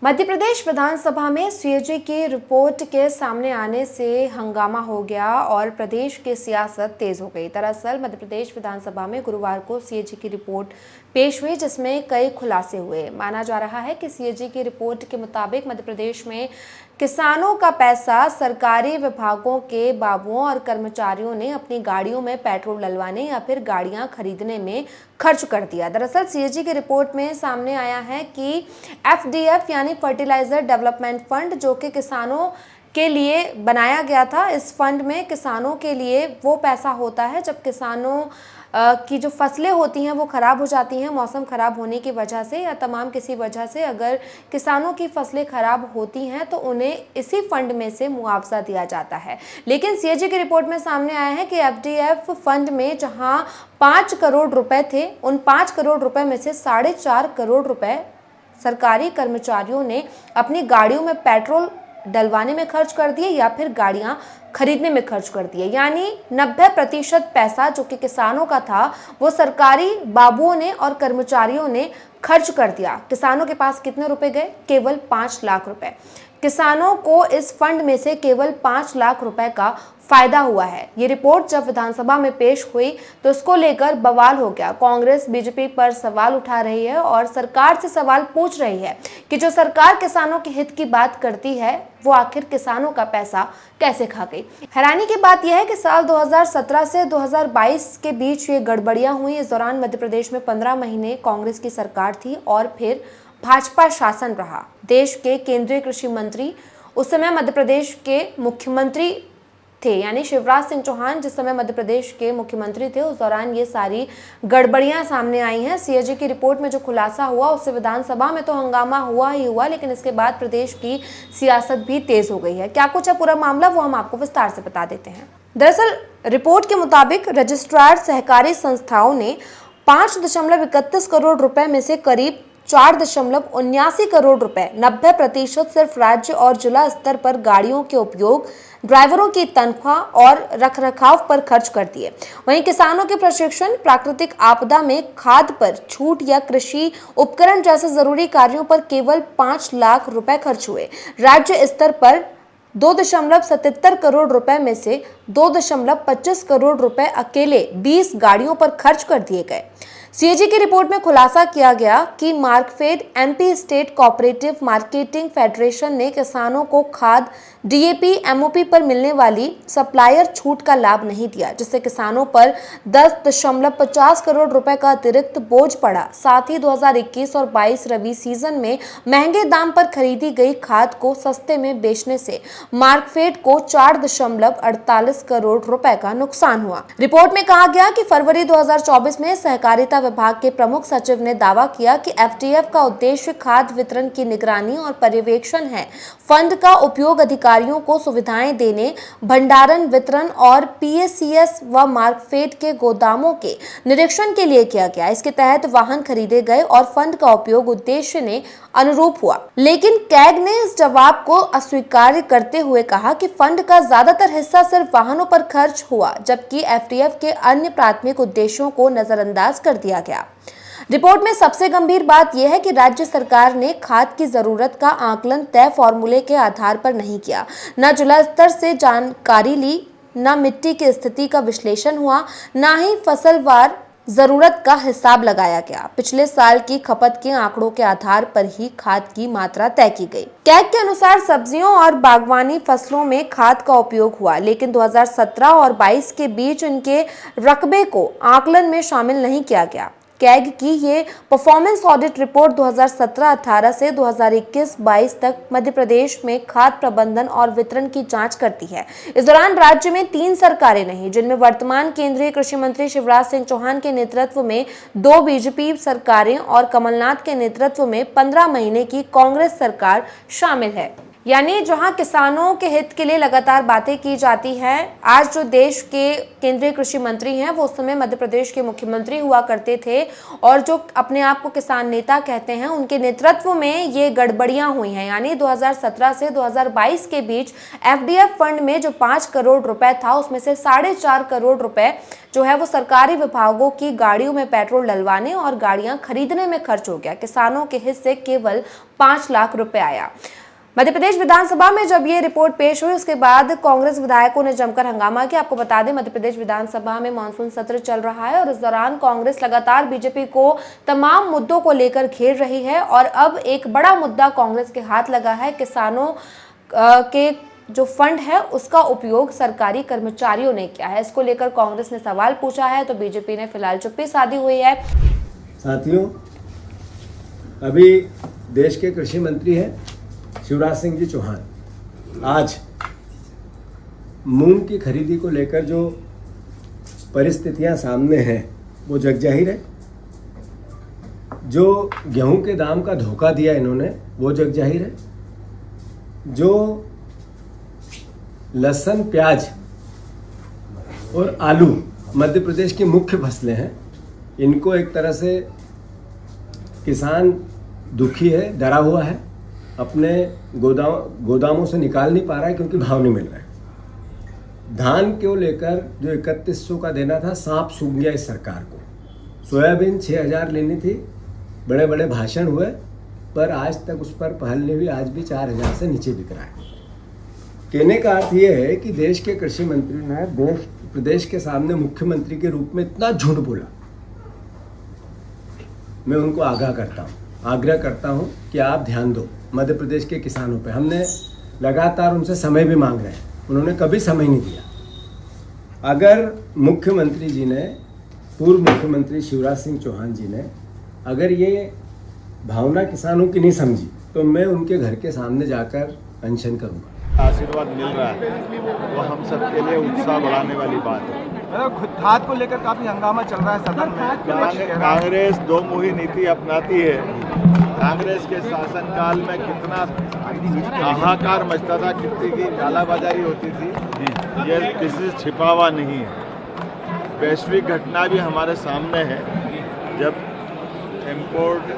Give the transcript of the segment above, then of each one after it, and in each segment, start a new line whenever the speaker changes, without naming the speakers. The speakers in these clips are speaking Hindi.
मध्य प्रदेश विधानसभा में सीएजी की रिपोर्ट के सामने आने से हंगामा हो गया और प्रदेश की सियासत तेज हो गई। दरअसल मध्य प्रदेश विधानसभा में गुरुवार को सीएजी की रिपोर्ट पेश हुई, जिसमें कई खुलासे हुए। माना जा रहा है कि सीएजी की रिपोर्ट के मुताबिक मध्य प्रदेश में किसानों का पैसा सरकारी विभागों के बाबुओं और कर्मचारियों ने अपनी गाड़ियों में पेट्रोल डलवाने या फिर गाड़ियां खरीदने में खर्च कर दिया। दरअसल सीएजी की रिपोर्ट में सामने आया है कि एफडीएफ यानी फर्टिलाइजर डेवलपमेंट फंड, जो कि किसानों के लिए बनाया गया था, इस फंड में किसानों के लिए वो पैसा होता है जब किसानों की जो फसलें होती हैं वो ख़राब हो जाती हैं मौसम ख़राब होने की वजह से या तमाम किसी वजह से। अगर किसानों की फसलें ख़राब होती हैं तो उन्हें इसी फंड में से मुआवजा दिया जाता है। लेकिन सीएजी की रिपोर्ट में सामने आया है कि एफडीएफ फंड में जहां 5 करोड़ रुपए थे, उन 5 करोड़ रुपए में से 4.5 करोड़ रुपए सरकारी कर्मचारियों ने अपनी गाड़ियों में पेट्रोल डलवाने में खर्च कर दिए या फिर गाड़ियां खरीदने में खर्च कर दिए। यानी 90% पैसा जो कि किसानों का था वो सरकारी बाबुओं ने और कर्मचारियों ने खर्च कर दिया। किसानों के पास कितने रुपए गए? केवल 5 लाख रुपए। किसानों को इस फंड में से केवल 5 लाख रुपए का फायदा हुआ है। ये रिपोर्ट जब विधानसभा में पेश हुई तो इसको लेकर बवाल हो गया। कांग्रेस बीजेपी पर सवाल उठा रही है और सरकार से सवाल पूछ रही है कि जो सरकार किसानों के हित की बात करती है वो आखिर किसानों का पैसा कैसे खा गई। हैरानी की बात यह है कि साल 2017 से 2022 के बीच ये गड़बड़ियां हुई। इस दौरान मध्य प्रदेश में 15 महीने कांग्रेस की सरकार थी और फिर भाजपा शासन रहा। देश के केंद्रीय कृषि मंत्री उस समय मध्य प्रदेश के मुख्यमंत्री थे, यानी शिवराज सिंह चौहान जिस समय मध्य प्रदेश के मुख्यमंत्री थे, उस दौरान ये सारी गड़बड़ियां सामने आई हैं। सीएजी की रिपोर्ट में जो खुलासा हुआ उससे विधानसभा में तो हंगामा हुआ ही हुआ, लेकिन इसके बाद प्रदेश की सियासत भी तेज हो गई है। क्या कुछ है पूरा मामला, वो हम आपको विस्तार से बता देते हैं। दरअसल रिपोर्ट के मुताबिक रजिस्ट्रार सहकारी संस्थाओं ने 5.31 करोड़ रुपए में से करीब 4.79 करोड़ रुपए 90% सिर्फ राज्य और जिला स्तर पर गाड़ियों के उपयोग, ड्राइवरों की तनख्वाह और रखरखाव पर खर्च कर दिए। वहीं किसानों के प्रशिक्षण, प्राकृतिक आपदा में खाद पर छूट या कृषि उपकरण जैसे जरूरी कार्यों पर केवल 5 लाख रुपए खर्च हुए। राज्य स्तर पर 2.77 करोड़ रुपए में से 2.25 करोड़ रुपए अकेले 20 गाड़ियों पर खर्च कर दिए गए। सीएजी की रिपोर्ट में खुलासा किया गया कि Markfed MP state cooperative marketing federation ने किसानों को खाद, डीएपी, एमओपी पर मिलने वाली सप्लायर छूट का लाभ नहीं दिया, जिससे किसानों पर 10.50 करोड़ रुपए का अतिरिक्त बोझ पड़ा। साथ ही 2021 और 22 रबी सीजन में महंगे दाम पर खरीदी गई खाद को सस्ते में बेचने से मार्कफेड को 4.48 करोड़ रुपए का नुकसान हुआ। रिपोर्ट में कहा गया कि फरवरी 2024 में सहकारिता विभाग के प्रमुख सचिव ने दावा किया कि एफडीएफ का उद्देश्य खाद्य वितरण की निगरानी और पर्यवेक्षण है। फंड का उपयोग अधिकारियों को सुविधाएं देने, भंडारण, वितरण और पीएसीएस व मार्कफेड के गोदामों के निरीक्षण के लिए किया गया। इसके तहत वाहन खरीदे गए और फंड का उपयोग उद्देश्य ने अनुरूप हुआ। लेकिन कैग ने इस जवाब को अस्वीकार करते हुए कहा कि फंड का ज्यादातर हिस्सा सिर्फ वाहनों पर खर्च हुआ, जबकि एफडीएफ के अन्य प्राथमिक उद्देश्यों को नजरअंदाज कर दिया गया। रिपोर्ट में सबसे गंभीर बात यह है कि राज्य सरकार ने खाद की जरूरत का आकलन तय फॉर्मूले के आधार पर नहीं किया, न जिला स्तर से जानकारी ली, न मिट्टी की स्थिति का विश्लेषण हुआ, न ही फसलवार जरूरत का हिसाब लगाया गया। पिछले साल की खपत के आंकड़ों के आधार पर ही खाद की मात्रा तय की गई। कैग के अनुसार सब्जियों और बागवानी फसलों में खाद का उपयोग हुआ, लेकिन 2017 और 22 के बीच इनके रकबे को आकलन में शामिल नहीं किया गया। कैग की ये परफॉर्मेंस ऑडिट रिपोर्ट 2017-18 से 2021-22 तक मध्य प्रदेश में खाद्य प्रबंधन और वितरण की जांच करती है। इस दौरान राज्य में 3 सरकारें रहीं, जिनमें वर्तमान केंद्रीय कृषि मंत्री शिवराज सिंह चौहान के नेतृत्व में 2 बीजेपी सरकारें और कमलनाथ के नेतृत्व में 15 महीने की कांग्रेस सरकार शामिल है। यानी जहां किसानों के हित के लिए लगातार बातें की जाती हैं, आज जो देश के केंद्रीय कृषि मंत्री हैं वो उस समय मध्य प्रदेश के मुख्यमंत्री हुआ करते थे और जो अपने आप को किसान नेता कहते हैं, उनके नेतृत्व में ये गड़बड़ियां हुई हैं। यानी 2017 से 2022 के बीच एफडीएफ फंड में जो 5 करोड़ रुपए था, उसमें से 4.5 करोड़ रुपए जो है वो सरकारी विभागों की गाड़ियों में पेट्रोल डलवाने और गाड़ियां खरीदने में खर्च हो गया। किसानों के हिस्से केवल 5 लाख रुपए आया। मध्य प्रदेश विधानसभा में जब ये रिपोर्ट पेश हुई, उसके बाद कांग्रेस विधायकों ने जमकर हंगामा किया। आपको बता दें, मध्य प्रदेश विधानसभा में मानसून सत्र चल रहा है और इस दौरान कांग्रेस लगातार बीजेपी को तमाम मुद्दों को लेकर घेर रही है और अब एक बड़ा मुद्दा कांग्रेस के हाथ लगा है। किसानों के जो फंड है उसका उपयोग सरकारी कर्मचारियों ने किया है। इसको लेकर कांग्रेस ने सवाल पूछा है तो बीजेपी ने फिलहाल चुप्पी साधी हुई है।
साथियों, अभी देश के कृषि मंत्री हैं शिवराज सिंह जी चौहान। आज मूंग की खरीदी को लेकर जो परिस्थितियां सामने हैं वो जगजाहिर है। जो गेहूं के दाम का धोखा दिया इन्होंने वो जगजाहिर है। जो लहसुन, प्याज और आलू मध्य प्रदेश की मुख्य फसलें हैं, इनको एक तरह से किसान दुखी है, डरा हुआ है, अपने गोदामों से निकाल नहीं पा रहा है क्योंकि भाव नहीं मिल रहा है। धान को लेकर जो 3100 का देना था, सांप सूंघ गया इस सरकार को। सोयाबीन 6000 लेनी थी, बड़े बड़े भाषण हुए, पर आज तक उस पर पहल नहीं हुई। आज भी 4000 से नीचे बिक रहा है। कहने का अर्थ यह है कि देश के कृषि मंत्री ने प्रदेश के सामने मुख्यमंत्री के रूप में इतना झूठ बोला। मैं उनको आग्रह करता हूं कि आप ध्यान दो मध्य प्रदेश के किसानों पे। हमने लगातार उनसे समय भी मांग रहे हैं, उन्होंने कभी समय नहीं दिया। अगर मुख्यमंत्री जी ने, पूर्व मुख्यमंत्री शिवराज सिंह चौहान जी ने अगर ये भावना किसानों की नहीं समझी तो मैं उनके घर के सामने जाकर अनशन करूंगा।
आशीर्वाद मिल रहा है वो हम सबके लिए उत्साह बढ़ाने वाली बात है।
खाद को लेकर काफी हंगामा चल रहा है सदन में।
कांग्रेस दो मुही नीति अपनाती है। कांग्रेस के शासनकाल में कितना हाहाकार मचता था, कितनी की कालाबाजारी होती थी, ये किसी से छिपा हुआ नहीं है। वैश्विक घटना भी हमारे सामने है। जब इम्पोर्ट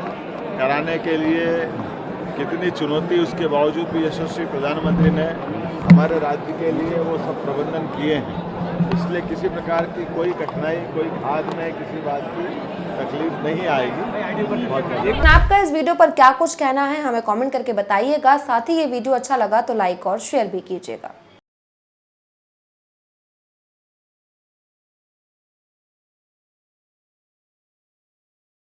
कराने के लिए कितनी चुनौती, उसके बावजूद भी यशस्वी प्रधानमंत्री ने हमारे राज्य के लिए वो सब प्रबंधन किए हैं। इसलिए किसी प्रकार की कोई कठिनाई, कोई खाद में किसी बात की तकलीफ नहीं आएगी।
आपका इस वीडियो पर क्या कुछ कहना है हमें कमेंट करके बताइएगा। साथ ही ये वीडियो अच्छा लगा तो लाइक और शेयर भी कीजिएगा।